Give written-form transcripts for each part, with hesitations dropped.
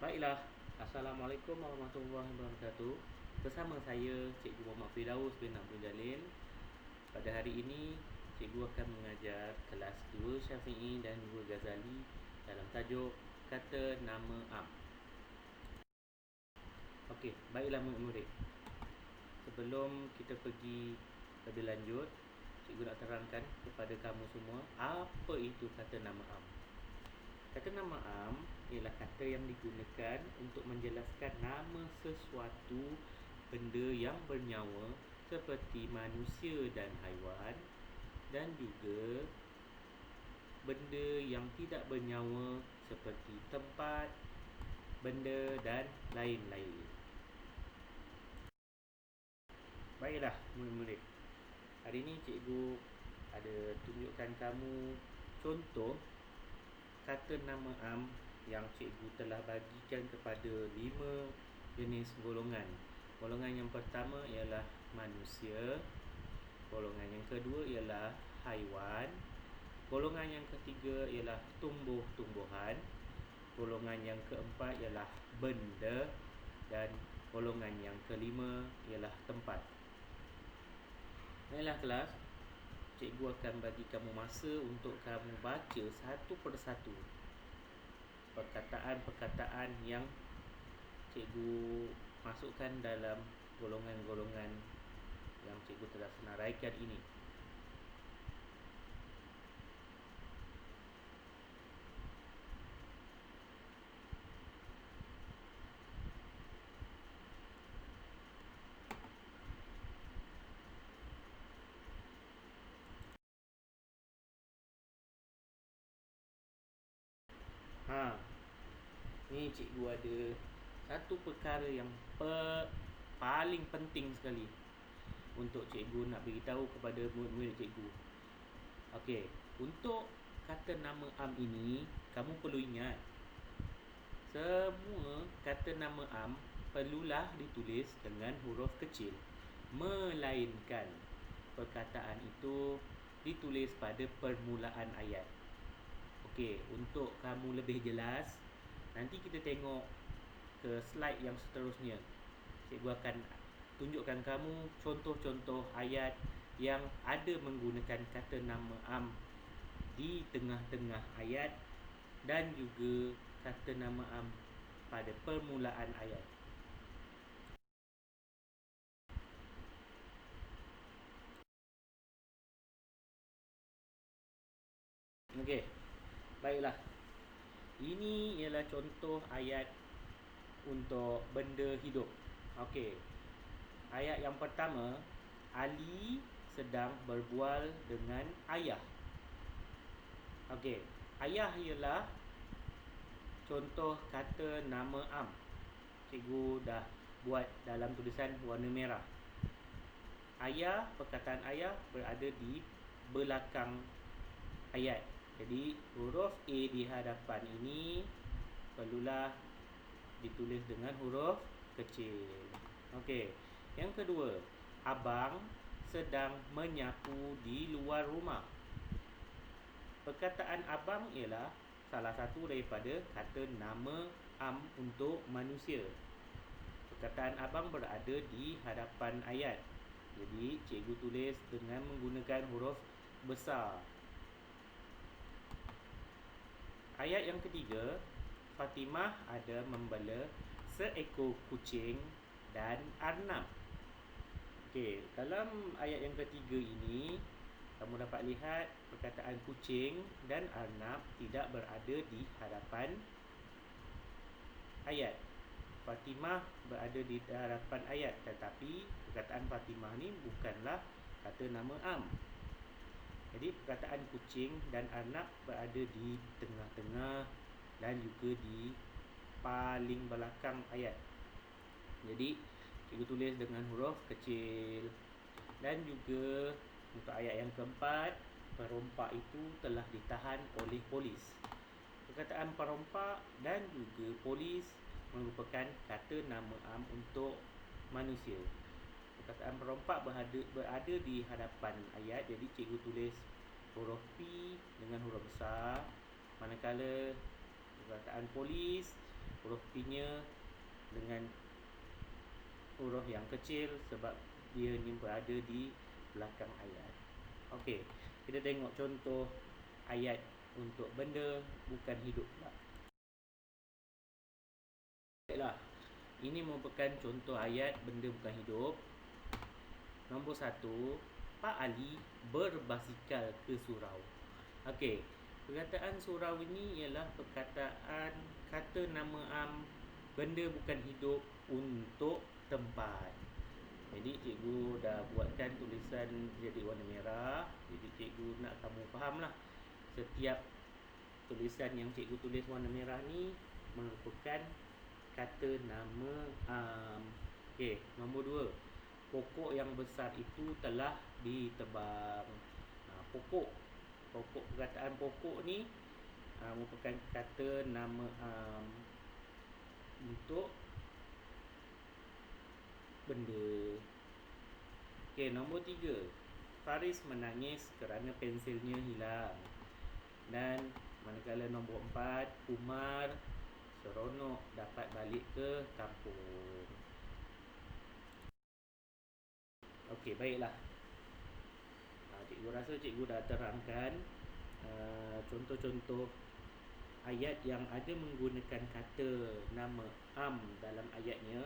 Baiklah, Assalamualaikum warahmatullahi wabarakatuh. Bersama saya Cikgu Muhammad Firdaus bin Abdul Jalil. Pada hari ini Cikgu akan mengajar kelas 2 Syafi'i dan 2 Ghazali dalam tajuk kata nama am. Okey, baiklah murid-murid. Sebelum kita pergi lebih lanjut, Cikgu nak terangkan kepada kamu semua apa itu kata nama am. Kata nama am ialah kata yang digunakan untuk menjelaskan nama sesuatu benda yang bernyawa seperti manusia dan haiwan, dan juga benda yang tidak bernyawa seperti tempat, benda dan lain-lain. Baiklah murid-murid, hari ini cikgu ada tunjukkan kamu contoh kata nama am yang cikgu telah bagikan kepada 5 jenis golongan. Golongan yang pertama ialah manusia, golongan yang kedua ialah haiwan, golongan yang ketiga ialah tumbuh-tumbuhan, golongan yang keempat ialah benda, dan golongan yang kelima ialah tempat. Baiklah kelas, cikgu akan bagi kamu masa untuk kamu baca satu persatu perkataan-perkataan yang cikgu masukkan dalam golongan-golongan yang cikgu telah senaraikan ini. Ni cikgu ada satu perkara yang paling penting sekali untuk cikgu nak beritahu kepada murid-murid cikgu. Okey, untuk kata nama am ini, kamu perlu ingat, semua kata nama am perlulah ditulis dengan huruf kecil, melainkan perkataan itu ditulis pada permulaan ayat. Okey, untuk kamu lebih jelas, nanti kita tengok ke slide yang seterusnya. Cikgu akan tunjukkan kamu contoh-contoh ayat yang ada menggunakan kata nama am di tengah-tengah ayat dan juga kata nama am pada permulaan ayat. Okey, baiklah. Ini ialah contoh ayat untuk benda hidup. Okey, ayat yang pertama, Ali sedang berbual dengan ayah. Okey, ayah ialah contoh kata nama am. Cikgu dah buat dalam tulisan warna merah. Ayah, perkataan ayah berada di belakang ayat. Jadi huruf A di hadapan ini perlulah ditulis dengan huruf kecil. Okey, yang kedua, abang sedang menyapu di luar rumah. Perkataan abang ialah salah satu daripada kata nama am untuk manusia. Perkataan abang berada di hadapan ayat. Jadi cikgu tulis dengan menggunakan huruf besar. Ayat yang ketiga, Fatimah ada membela seekor kucing dan arnab. Okey, dalam ayat yang ketiga ini, kamu dapat lihat perkataan kucing dan arnab tidak berada di hadapan ayat. Fatimah berada di hadapan ayat, tetapi perkataan Fatimah ni bukanlah kata nama am. Jadi perkataan kucing dan arnab berada di tengah-tengah dan juga di paling belakang ayat. Jadi cikgu tulis dengan huruf kecil. Dan juga untuk ayat yang keempat, perompak itu telah ditahan oleh polis. Perkataan perompak dan juga polis merupakan kata nama am untuk manusia. Perkataan perompak berada di hadapan ayat, jadi cikgu tulis huruf P dengan huruf besar, manakala perkataan polis huruf P-nya dengan huruf yang kecil sebab dia ni berada di belakang ayat. Okey, kita tengok contoh ayat untuk benda bukan hidup pula. Baiklah, ini merupakan contoh ayat benda bukan hidup. Nombor 1, Pak Ali berbasikal ke surau. Okey, perkataan surau ini ialah perkataan kata nama am benda bukan hidup untuk tempat. Jadi cikgu dah buatkan tulisan jadi warna merah. Jadi cikgu nak kamu fahamlah, setiap tulisan yang cikgu tulis warna merah ni merupakan kata nama am. Okey, nombor 2, pokok yang besar itu telah ditebang. Pokok perkataan pokok ni merupakan kata nama am untuk benda. Okey, nombor 3, Faris menangis kerana pensilnya hilang. Dan manakala nombor 4, Umar seronok dapat balik ke kampung. Okey, baiklah. Cikgu rasa cikgu dah terangkan contoh-contoh ayat yang ada menggunakan kata nama am dalam ayatnya.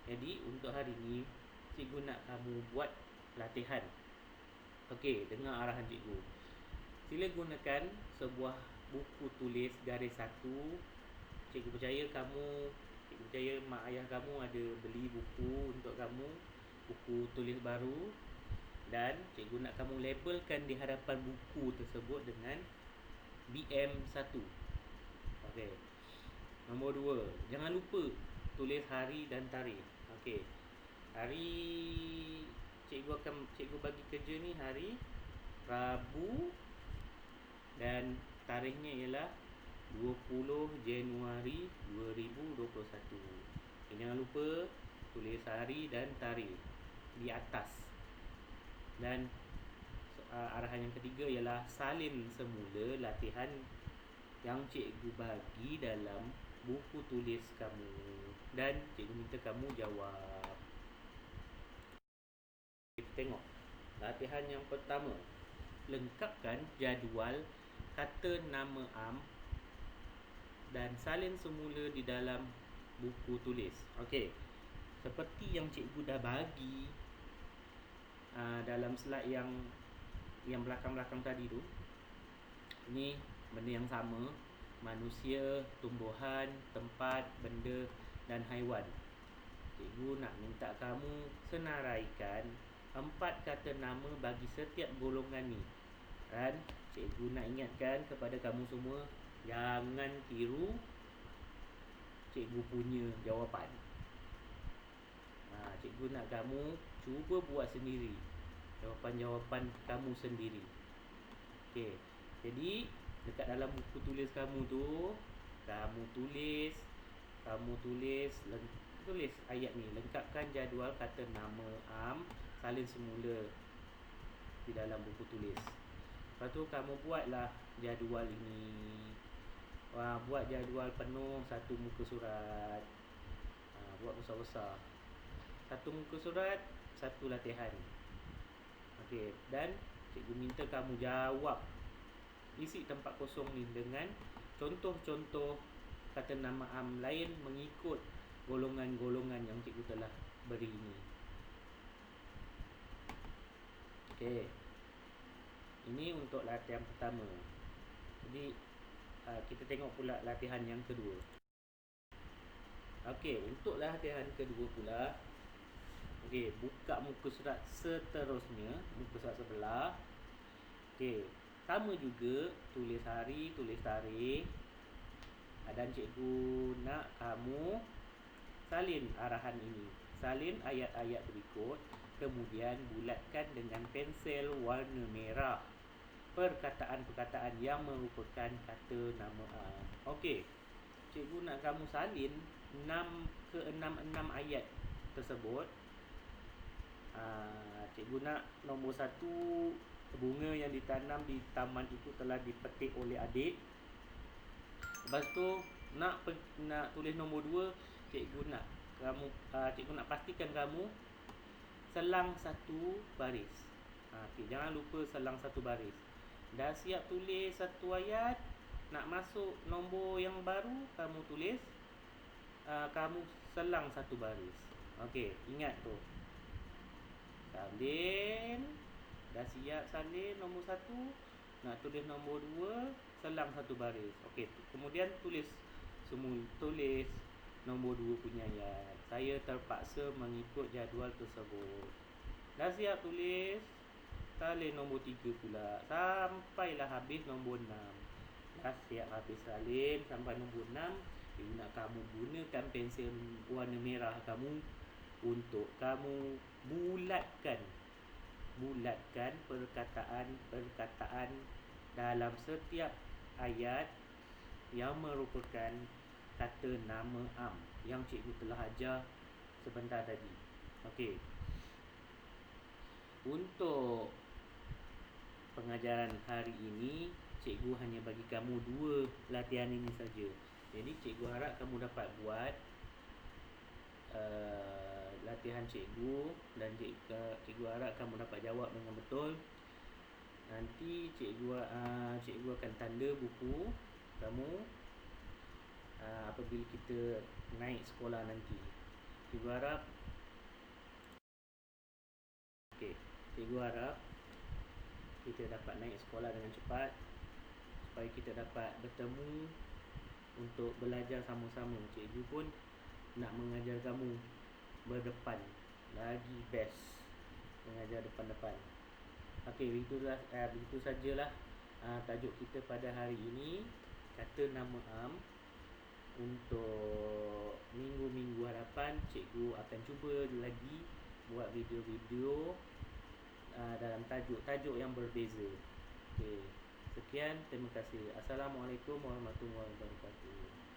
Jadi untuk hari ini cikgu nak kamu buat latihan. Okey, dengar arahan cikgu. Sila gunakan sebuah buku tulis garis 1. Cikgu percaya mak ayah kamu ada beli buku untuk kamu, buku tulis baru, dan cikgu nak kamu labelkan di hadapan buku tersebut dengan BM1. Okey. Nombor 2, jangan lupa tulis hari dan tarikh. Okey. Hari cikgu bagi kerja ni hari Rabu dan tarikhnya ialah 20 Januari 2021. Jangan lupa tulis hari dan tarikh di atas. Dan arahan yang ketiga ialah salin semula latihan yang cikgu bagi dalam buku tulis kamu dan cikgu minta kamu jawab. Kita tengok latihan yang pertama. Lengkapkan jadual kata nama am dan salin semula di dalam buku tulis. Okey, seperti yang cikgu dah bagi dalam slide yang belakang-belakang tadi tu. Ini benda yang sama, manusia, tumbuhan, tempat, benda dan haiwan. Cikgu nak minta kamu senaraikan 4 kata nama bagi setiap golongan ni. Dan cikgu nak ingatkan kepada kamu semua, jangan tiru cikgu punya jawapan. Cikgu nak kamu cuba buat sendiri jawapan-jawapan kamu sendiri. Okey, jadi dekat dalam buku tulis kamu tu, kamu tulis ayat ni. Lengkapkan jadual kata nama am, salin semula di dalam buku tulis. Lepas tu kamu buatlah jadual ini. Buat jadual penuh satu muka surat. Buat besar-besar. Satu muka surat, satu latihan. Okey, dan cikgu minta kamu jawab, isi tempat kosong ni dengan contoh-contoh kata nama am lain mengikut golongan-golongan yang cikgu telah beri ini. Okey, ini untuk latihan pertama. Jadi kita tengok pula latihan yang kedua. Okey, untuk latihan kedua pula, okey, buka muka surat seterusnya, muka surat sebelah. Okey, sama juga tulis hari, tulis tarikh. Dan cikgu nak kamu salin arahan ini. Salin ayat-ayat berikut, kemudian bulatkan dengan pensel warna merah perkataan-perkataan yang merupakan kata nama am. Okey, cikgu nak kamu salin 6 ayat tersebut. Cikgu nak nombor 1, bunga yang ditanam di taman itu telah dipetik oleh adik. Lepas tu nak tulis nombor 2, cikgu nak pastikan kamu selang satu baris. Okey, jangan lupa selang satu baris. Dah siap tulis satu ayat, nak masuk nombor yang baru, kamu tulis, kamu selang satu baris. Okey, ingat tu. Salin. Dah siap salin nombor 1, nak tulis nombor 2, selang satu baris. Okey, kemudian tulis nombor 2 punya ayat. Saya terpaksa mengikut jadual tersebut. Dah siap tulis, salin nombor 3 pula, sampailah habis nombor 6. Dah siap habis salin sampai nombor 6, ibu nak kamu gunakan pensel warna merah kamu untuk kamu bulatkan perkataan dalam setiap ayat yang merupakan kata nama am yang cikgu telah ajar sebentar tadi. Okey. Untuk pengajaran hari ini, cikgu hanya bagi kamu 2 latihan ini saja. Jadi cikgu harap kamu dapat buat latihan cikgu, dan cikgu harap kamu dapat jawab dengan betul. Nanti cikgu akan tanda buku kamu apabila kita naik sekolah nanti. Cikgu harap kita dapat naik sekolah dengan cepat, supaya kita dapat bertemu untuk belajar sama-sama. Cikgu pun nak mengajar kamu berdepan, lagi best mengajar depan-depan. Okey, begitu sajalah tajuk kita pada hari ini, kata nama am. Untuk minggu-minggu hadapan, cikgu akan cuba lagi buat video-video dalam tajuk-tajuk yang berbeza. Okey, sekian, terima kasih. Assalamualaikum warahmatullahi wabarakatuh.